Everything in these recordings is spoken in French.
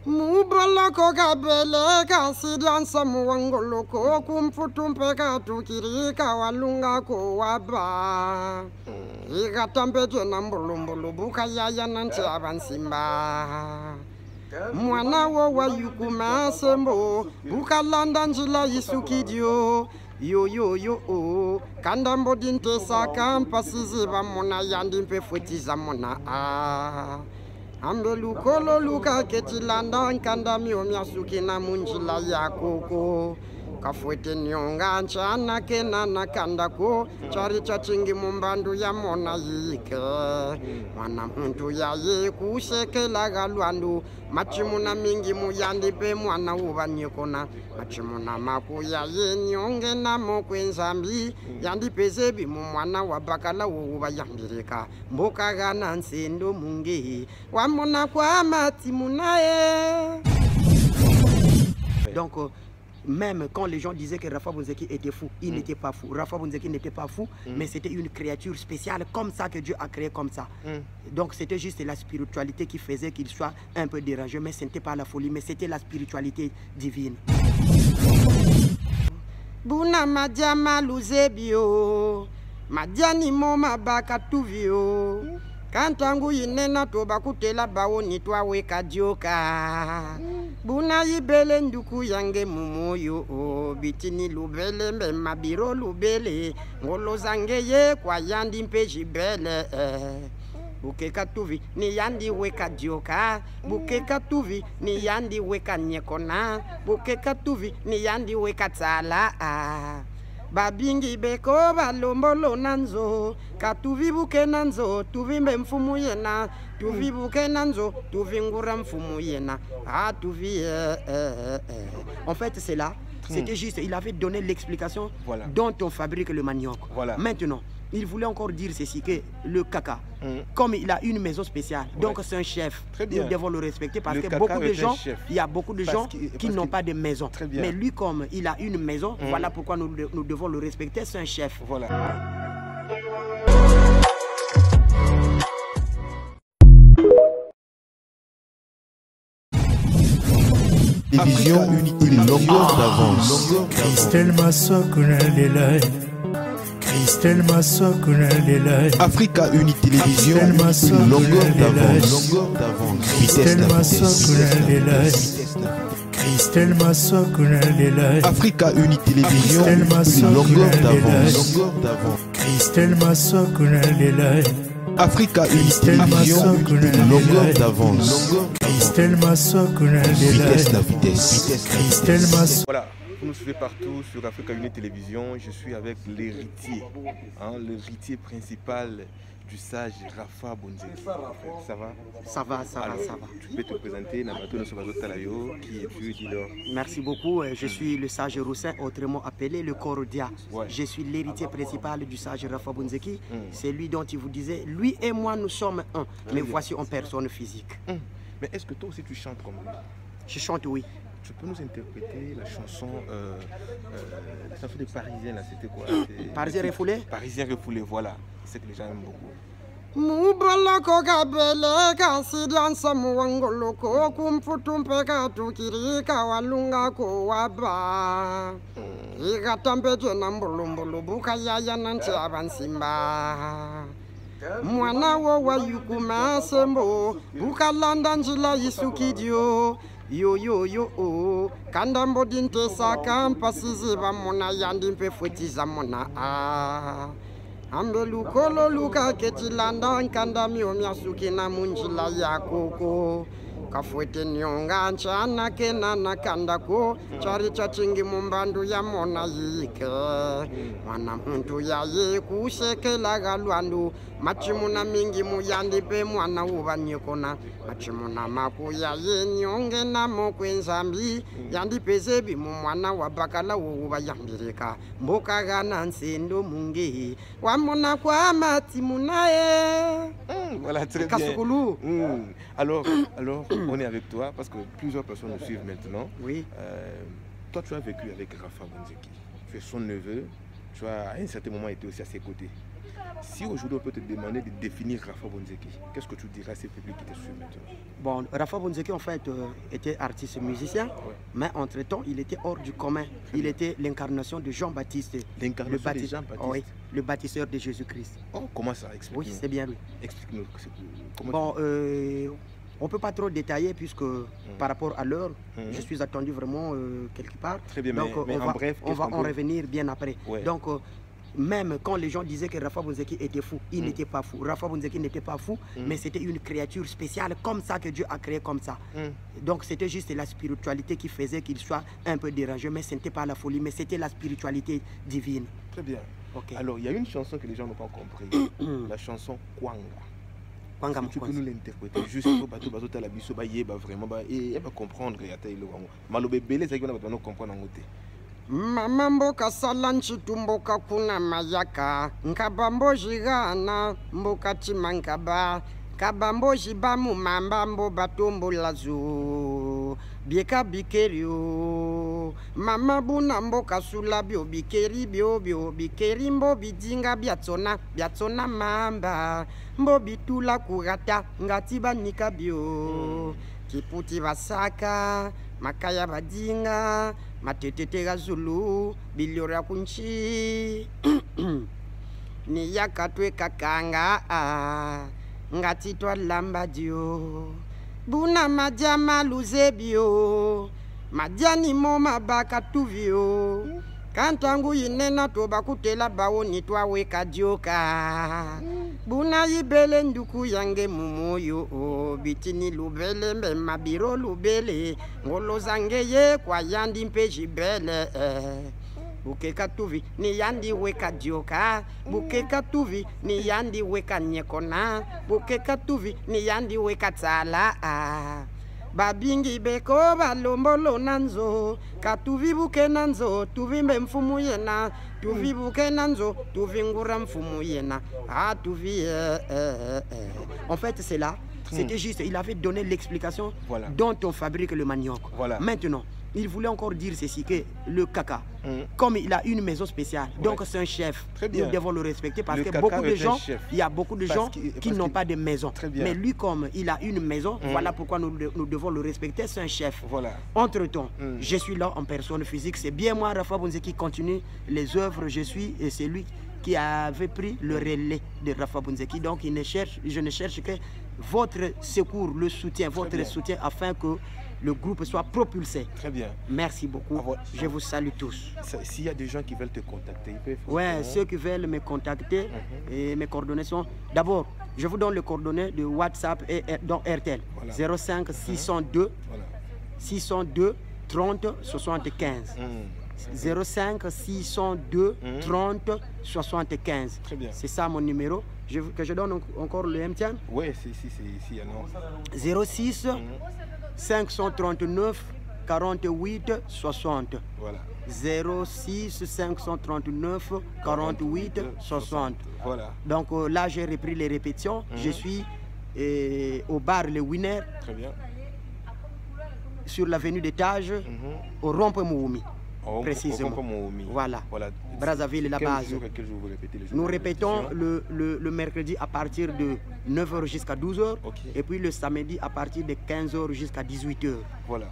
Mubala koga bele kasidian samuangolo ko kumfutumpe katukiri kawalunga ko waba. Iga tampeje nambulumbulu buka yaya nanti abansimba. Mwana wa yukuma sembo buka landa njila isukidio. Yo kandambo dinte sakampa siziba mona yandimpe futiza mona Ambelu kolo luka ketilanda nkanda miomya suki na munjila ya koko Kafwete nyonga nchana kena na kandako Chari chachingi mumbandu ya mona yike Wana muntu ya ye kuseke laga luandu Machimuna mingi muyandi pe mwana uba nyekona Machimuna maku ya ye nyonge na mokwe nzambi Yandi pezebi mwana wabakala uba yambirika Mboka gana nsendo mungi Wamona kwa matimuna ye Donc même quand les gens disaient que Rafa Bonzeki était fou, il n'était pas fou. Rafa Bonzeki n'était pas fou, mais c'était une créature spéciale comme ça que Dieu a créé comme ça. Donc c'était juste la spiritualité qui faisait qu'il soit un peu dérangé, mais ce n'était pas la folie, mais c'était la spiritualité divine. Buna madjama luzebio, madjani moma baka tuvio. Kantangu yinena toba kutela bawo nitwa weka dioka. Buna yibele nduku yange mumoyo bitini lubele mbe mabiro lubele ngolo zange ye kwa yandi mpeji bele Bukeka tuvi ni yandi weka dioka Bukeka tuvi ni yandi weka nyekona Bukeka tuvi ni yandi weka tsala Babingi beko balombolo nanzo Katuvi buke nanzo Tuvi mbe mfumu yena Tuvi buke nanzo Tuvi ngura mfumu yena Tuvi En fait c'est là C'était juste, il avait donné l'explication dont on fabrique le manioc. Maintenant, il voulait encore dire ceci, que le caca, comme il a une maison spéciale, donc c'est un chef, nous devons le respecter parce que beaucoup de gens, il y a beaucoup de gens qui n'ont pas de maison. Mais lui, comme il a une maison, voilà pourquoi nous devons le respecter, c'est un chef. Division une longueur d'avance. Christelle Massokuna Lelai. Christelle Massokuna Lelai. Africa Uni Télévision une longueur d'avance. Christelle Massokuna Lelai. Christelle Massokuna Lelai. Africa Uni Télévision une longueur d'avance. Christelle Massokuna Lelai. Africa Uni Télévision une longueur d'avance. Christelle Massokuna Lelai. Vitesse. Voilà, vous nous suivez partout sur Africa Uni Télévision. Je suis avec l'héritier, l'héritier principal du sage Rafa Bonzeki. Ça va? Ça va. Tu peux te présenter, qui es-tu, dis-leur? Merci beaucoup. Je suis le sage Roussin, autrement appelé le Korodia. Je suis l'héritier principal du sage Rafa Bonzeki. C'est lui dont il vous disait, lui et moi nous sommes un. Mais voici en personne physique. Mais est-ce que toi aussi tu chantes comme lui? Je chante, oui. Tu peux nous interpréter la chanson des Parisiens, là, c'était quoi? Parisien refoulé? Parisien refoulé, voilà. C'est que les gens aiment beaucoup. Mubala koga bele kasidian samuangolo ko kumfutumpe katukiri kawalunga ko waba. Iga tampeje nambulumbulu buka yaya nanti abansimba. Mwana wa yukuma sembo buka landa njila isukidio. Yo kandambo dinte sakampa siziba mona yandimpe futiza mona Ambelu kolo luka ketilanda nkanda miomya suki na munjila ya koko Kafwete nyonga nchana kena na kandako Chari chachingi mumbandu ya mona yike Wana muntu ya ye kuseke laga luandu Machimuna mingi muyandi pe mwana uba nyekona Machimuna maku ya ye nyonge na mokwe nzambi Yandi pezebi mwana wabakala uba yambirika Mboka gana nsendo mungi Wamona kwa matimuna ye Voilà, très bien. Alors, on est avec toi parce que plusieurs personnes nous suivent maintenant. Oui. Toi, tu as vécu avec Rafa Bonzeki. Tu es son neveu. Tu as à un certain moment été aussi à ses côtés. Si aujourd'hui on peut te demander de définir Rafa Bonzeki, qu'est-ce que tu dirais à ces publics qui te suivent maintenant? Bon, Rafa Bonzeki en fait était artiste musicien, mais entre-temps il était hors du commun. Il était l'incarnation de Jean-Baptiste. L'incarnation de Jean-Baptiste? Oui, le bâtisseur de Jésus-Christ. Oh, comment ça? Explique-nous. Oui, c'est bien lui. Explique-nous. Bon, on ne peut pas trop détailler puisque par rapport à l'heure, je suis attendu vraiment quelque part. Très bien, donc mais en bref, on va en revenir bien après. Ouais. Donc, même quand les gens disaient que Rafa Bonzeki était fou, il n'était pas fou. Rafa Bonzeki n'était pas fou, mais c'était une créature spéciale comme ça que Dieu a créé comme ça. Donc c'était juste la spiritualité qui faisait qu'il soit un peu dérangé, mais ce n'était pas la folie, mais c'était la spiritualité divine. Très bien. Okay. Alors, il y a une chanson que les gens n'ont pas compris, la chanson Kwanga. Tu peux nous l'interpréter juste pour bateau la biso vraiment et comprendre comprendre. Mama mboka salanchi tumboka kuna mayaka nkabambo jigana mboka chimankaba kabambo jibamu mambambo batombo lazo bieka bikerio mama buna mboka sulabio bikeri bio bikeri mbo bidinga biatsona mamba mbo bitula kurata ngati banika bio kiputi basaka makaya badinga matetete ga Zulu biliora kunchi ni yakatwe kakanga ngati twa lamba dio buna majama luzebio majani mo mabaka tuvio kantangu yinena to bakutela bawoni twa weka dioka buna yibele nduku yange mumoyo bitini lubele mbe mabiro lubele ngolo zange ye kwa yandi mpeji bele bukeka tuvi ni yandi weka dioka bukeka tuvi ni yandi weka nyekona bukeka tuvi ni yandi weka tsala babingi beko balombolo nanzo katuvi buke nanzo tuvimbe mfumu yena tuvi buke nanzo tuvingura mfumu yena tuvi En fait c'est là, c'était juste, il avait donné l'explication dont on fabrique le manioc. Maintenant il voulait encore dire ceci, que le Kaka, comme il a une maison spéciale, donc c'est un chef, nous devons le respecter parce que beaucoup de gens, il y a beaucoup de gens qui n'ont pas de maison. Mais lui, comme il a une maison, voilà pourquoi nous devons le respecter, c'est un chef. Entre-temps, je suis là en personne physique, c'est bien moi, Rafa Bonzeki, qui continue les œuvres, je suis, et c'est lui qui avait pris le relais de Rafa Bonzeki. Donc je ne cherche que votre secours, le soutien, votre soutien afin que le groupe soit propulsé. Très bien. Merci beaucoup. Je vous salue tous. S'il y a des gens qui veulent te contacter, ils peuvent... Ouais, ceux qui veulent me contacter, et mes coordonnées sont... D'abord, je vous donne les coordonnées de WhatsApp et dans RTL. 05 602 602 30 75. 05 602 30 75. Très bien. C'est ça mon numéro. Que je donne encore le MTN? Oui, c'est ici. 06 539 48 60. Voilà. 06 539 48 60. Voilà. Donc là, j'ai repris les répétitions. Je suis au bar Le Winner. Très bien. Sur l'avenue d'Étage, au rond-point Mououmi. Précisément. Voilà. Brazzaville, la base. Nous répétons le mercredi à partir de 9h jusqu'à 12h. Et puis le samedi à partir de 15h jusqu'à 18h. Voilà.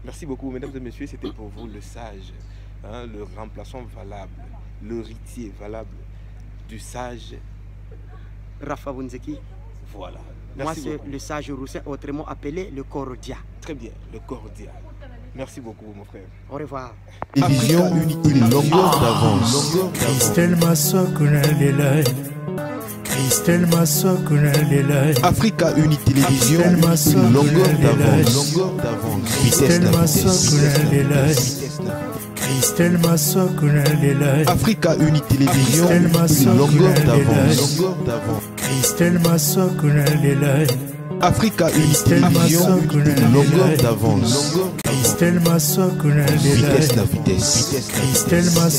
Merci beaucoup, mesdames et messieurs. C'était pour vous le sage, le remplaçant valable, l'héritier valable du sage Rafa Bonzeki. Voilà. Moi, c'est le sage Roussin, autrement appelé le Cordia. Très bien, le Cordia. Merci beaucoup, mon frère. Au revoir. Division une longueur d'avance. Christelle Massokuna Lelai. Christelle Massokuna Lelai. Africa Uni Télévision, une longueur d'avance. Christelle Massokuna Lelai. Christelle Massokuna Lelai. Africa Uni Télévision, une longueur d'avance. Christelle Massokuna Lelai. Africa Uni Télévision, une longueur d'avance. Christelle Massokuna Lelai. Vitesse la vitesse. Christelle Massokuna